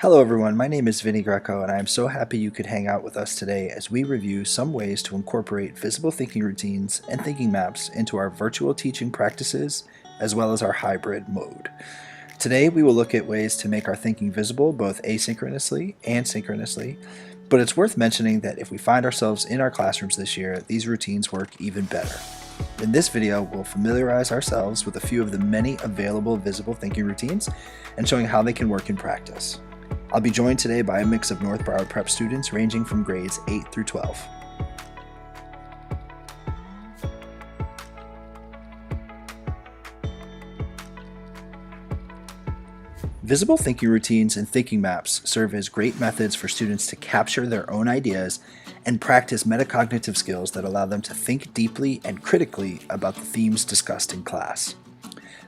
Hello everyone, my name is Vinny Greco and I am so happy you could hang out with us today as we review some ways to incorporate visible thinking routines and thinking maps into our virtual teaching practices as well as our hybrid mode. Today we will look at ways to make our thinking visible both asynchronously and synchronously, but it's worth mentioning that if we find ourselves in our classrooms this year, these routines work even better. In this video, we'll familiarize ourselves with a few of the many available visible thinking routines and showing how they can work in practice. I'll be joined today by a mix of North Broward Prep students ranging from grades 8 through 12. Visible thinking routines and thinking maps serve as great methods for students to capture their own ideas and practice metacognitive skills that allow them to think deeply and critically about the themes discussed in class.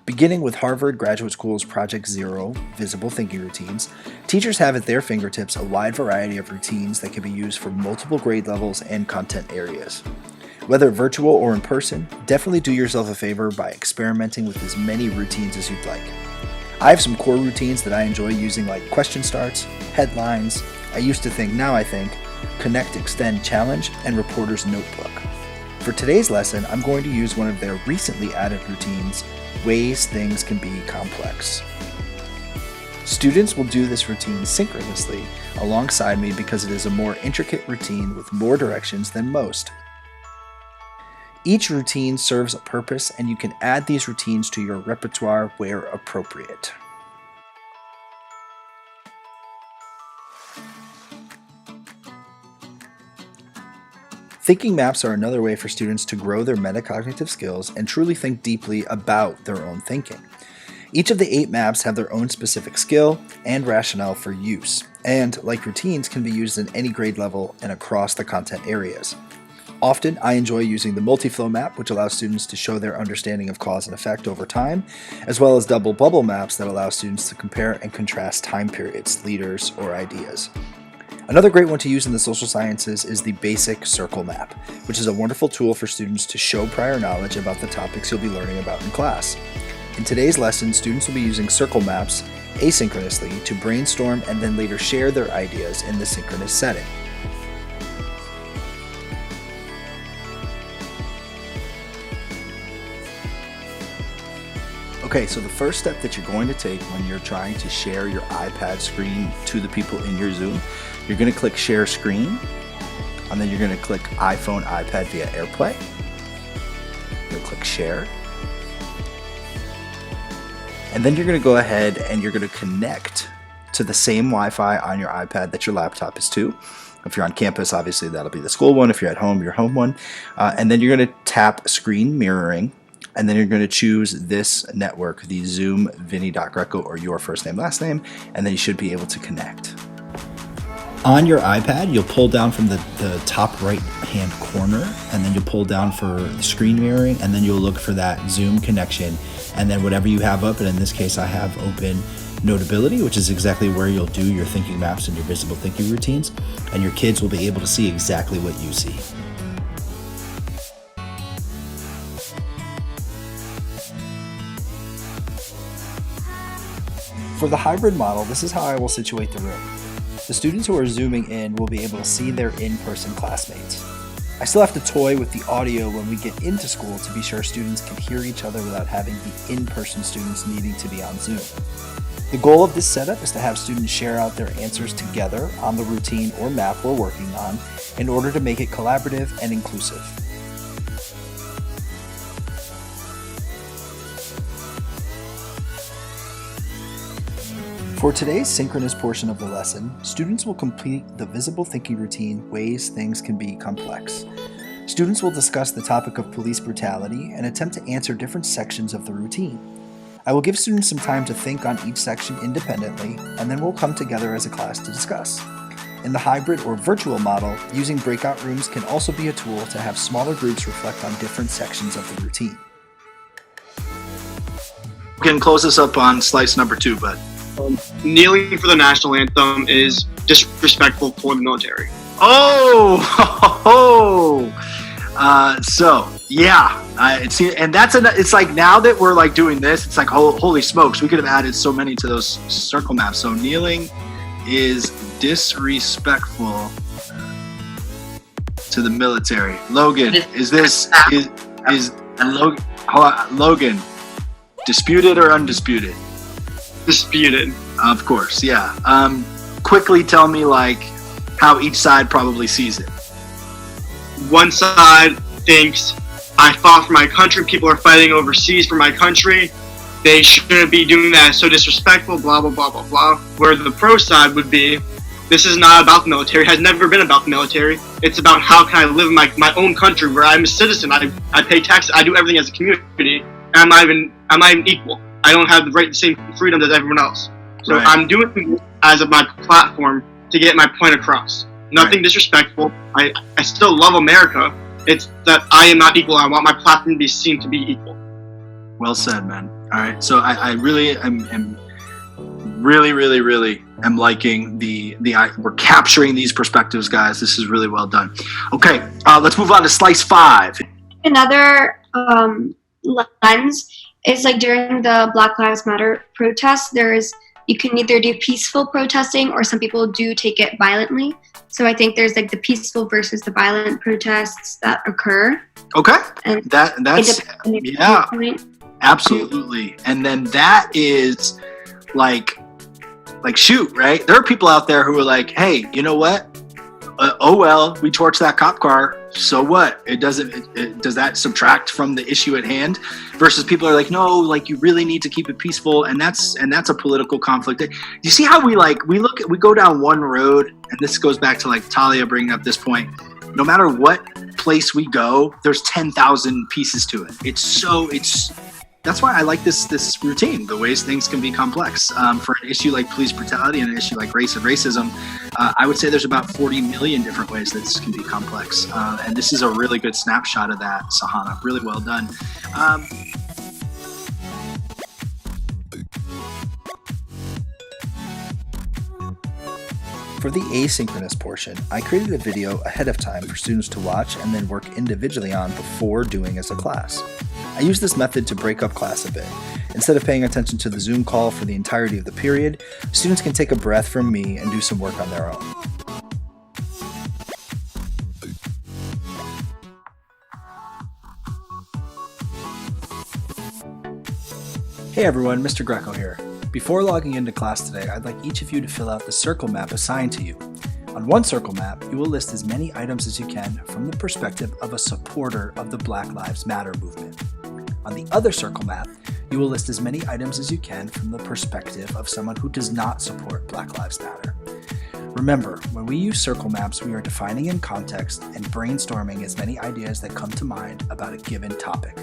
Beginning with Harvard Graduate School's Project Zero, Visible Thinking Routines, teachers have at their fingertips a wide variety of routines that can be used for multiple grade levels and content areas. Whether virtual or in person, definitely do yourself a favor by experimenting with as many routines as you'd like. I have some core routines that I enjoy using, like question starts, headlines, I used to think, now I think, connect, extend, challenge, and reporter's notebook. For today's lesson, I'm going to use one of their recently added routines, ways things can be complex. Students will do this routine synchronously alongside me because it is a more intricate routine with more directions than most. Each routine serves a purpose, and you can add these routines to your repertoire where appropriate. Thinking maps are another way for students to grow their metacognitive skills and truly think deeply about their own thinking. Each of the 8 maps have their own specific skill and rationale for use, and, like routines, can be used in any grade level and across the content areas. Often, I enjoy using the multi-flow map, which allows students to show their understanding of cause and effect over time, as well as double bubble maps that allow students to compare and contrast time periods, leaders, or ideas. Another great one to use in the social sciences is the basic circle map, which is a wonderful tool for students to show prior knowledge about the topics you'll be learning about in class. In today's lesson, students will be using circle maps asynchronously to brainstorm and then later share their ideas in the synchronous setting. Okay, so the first step that you're going to take when you're trying to share your iPad screen to the people in your Zoom, you're going to click Share Screen, and then you're going to click iPhone, iPad via AirPlay. You'll click Share. And then you're going to go ahead and you're going to connect to the same Wi-Fi on your iPad that your laptop is to. If you're on campus, obviously that'll be the school one. If you're at home, your home one. And then you're going to tap Screen Mirroring. And then you're going to choose this network, the Zoom Vinny.Greco, or your first name, last name, and then you should be able to connect. On your iPad, you'll pull down from the top right-hand corner, and then you'll pull down for screen mirroring, and then you'll look for that Zoom connection, and then whatever you have up, and in this case I have open Notability, which is exactly where you'll do your thinking maps and your visible thinking routines, and your kids will be able to see exactly what you see. For the hybrid model, this is how I will situate the room. The students who are zooming in will be able to see their in-person classmates. I still have to toy with the audio when we get into school to be sure students can hear each other without having the in-person students needing to be on Zoom. The goal of this setup is to have students share out their answers together on the routine or map we're working on in order to make it collaborative and inclusive. For today's synchronous portion of the lesson, students will complete the visible thinking routine, Ways Things Can Be Complex. Students will discuss the topic of police brutality and attempt to answer different sections of the routine. I will give students some time to think on each section independently, and then we'll come together as a class to discuss. In the hybrid or virtual model, using breakout rooms can also be a tool to have smaller groups reflect on different sections of the routine. We can close this up on slice number 2, but Kneeling for the national anthem is disrespectful for the military. So yeah, it's like now that we're like doing this, it's like holy smokes, we could have added so many to those circle maps. So kneeling is disrespectful to the military? Logan, is Logan, hold on, Logan, disputed or undisputed? Disputed. Of course, yeah. Quickly tell me like how each side probably sees it. One side thinks, I fought for my country, people are fighting overseas for my country, they shouldn't be doing that, it's so disrespectful, blah, blah, blah, blah, blah. Where the pro side would be, this is not about the military, has never been about the military. It's about how can I live in my own country where I'm a citizen, I pay taxes, I do everything as a community, and I'm not even equal. I don't have the same freedom as everyone else. So Right. I'm doing it as my platform to get my point across. Nothing disrespectful. I still love America. It's that I am not equal. I want my platform to be seen to be equal. Well said, man. All right. So I really am really am liking we're capturing these perspectives, guys. This is really well done. Okay. Let's move on to slice 5. Another lens is like during the Black Lives Matter protests, you can either do peaceful protesting or some people do take it violently. So I think there's like the peaceful versus the violent protests that occur. Okay. And That's yeah, absolutely. And then that is like shoot, right? There are people out there who are like, hey, you know what? Oh well, we torched that cop car. So what? It doesn't. Does that subtract from the issue at hand? Versus people are like, no, like you really need to keep it peaceful, and that's a political conflict. You see how we go down one road, and this goes back to like Talia bringing up this point. No matter what place we go, there's 10,000 pieces to it. That's why I like this routine, the ways things can be complex. For an issue like police brutality and an issue like race and racism, I would say there's about 40 million different ways that this can be complex. And this is a really good snapshot of that, Sahana. Really well done. For the asynchronous portion, I created a video ahead of time for students to watch and then work individually on before doing as a class. I use this method to break up class a bit. Instead of paying attention to the Zoom call for the entirety of the period, students can take a breath from me and do some work on their own. Hey everyone, Mr. Greco here. Before logging into class today, I'd like each of you to fill out the circle map assigned to you. On one circle map, you will list as many items as you can from the perspective of a supporter of the Black Lives Matter movement. On the other circle map, you will list as many items as you can from the perspective of someone who does not support Black Lives Matter. Remember, when we use circle maps, we are defining in context and brainstorming as many ideas that come to mind about a given topic.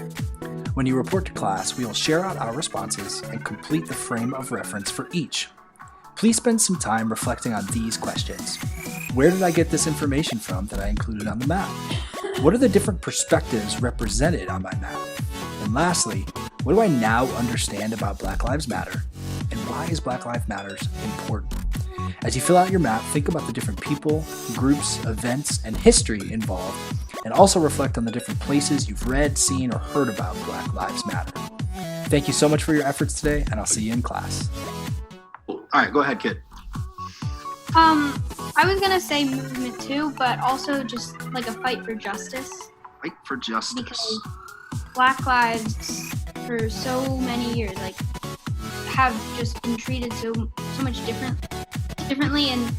When you report to class, we will share out our responses and complete the frame of reference for each. Please spend some time reflecting on these questions. Where did I get this information from that I included on the map? What are the different perspectives represented on my map? And lastly, what do I now understand about Black Lives Matter? And why is Black Lives Matter important? As you fill out your map, think about the different people, groups, events, and history involved, and also reflect on the different places you've read, seen, or heard about Black Lives Matter. Thank you so much for your efforts today, and I'll see you in class. All right, go ahead, kid. I was gonna say movement too, but also just like a fight for justice. Fight for justice. Because Black lives for so many years have just been treated so much differently and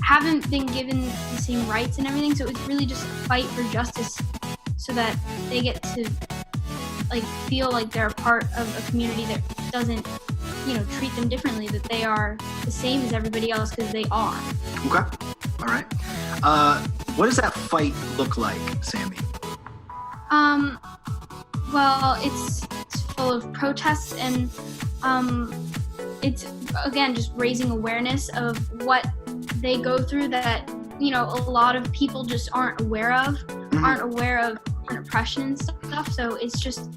haven't been given the same rights and everything. So it's really just a fight for justice so that they get to feel like they're a part of a community that doesn't treat them differently, that they are the same as everybody else, because they are. Okay. All right. What does that fight look like, Sammy? Well, it's full of protests and it's again just raising awareness of what they go through that a lot of people just aren't aware of, aren't aware of oppression and stuff. So it's just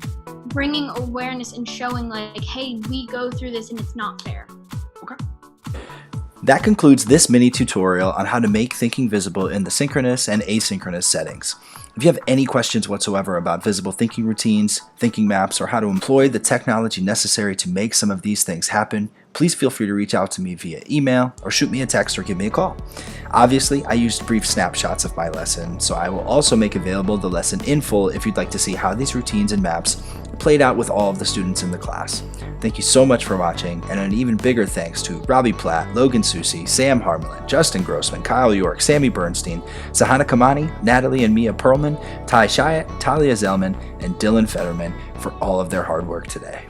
bringing awareness and showing hey, we go through this and it's not fair. Okay. That concludes this mini tutorial on how to make thinking visible in the synchronous and asynchronous settings. If you have any questions whatsoever about visible thinking routines, thinking maps, or how to employ the technology necessary to make some of these things happen, please feel free to reach out to me via email or shoot me a text or give me a call. Obviously, I used brief snapshots of my lesson, so I will also make available the lesson in full if you'd like to see how these routines and maps played out with all of the students in the class. Thank you so much for watching, and an even bigger thanks to Robbie Platt, Logan Susi, Sam Harmelin, Justin Grossman, Kyle York, Sammy Bernstein, Sahana Kamani, Natalie and Mia Perlman, Ty Chiat, Talia Zellman, and Dylan Fetterman for all of their hard work today.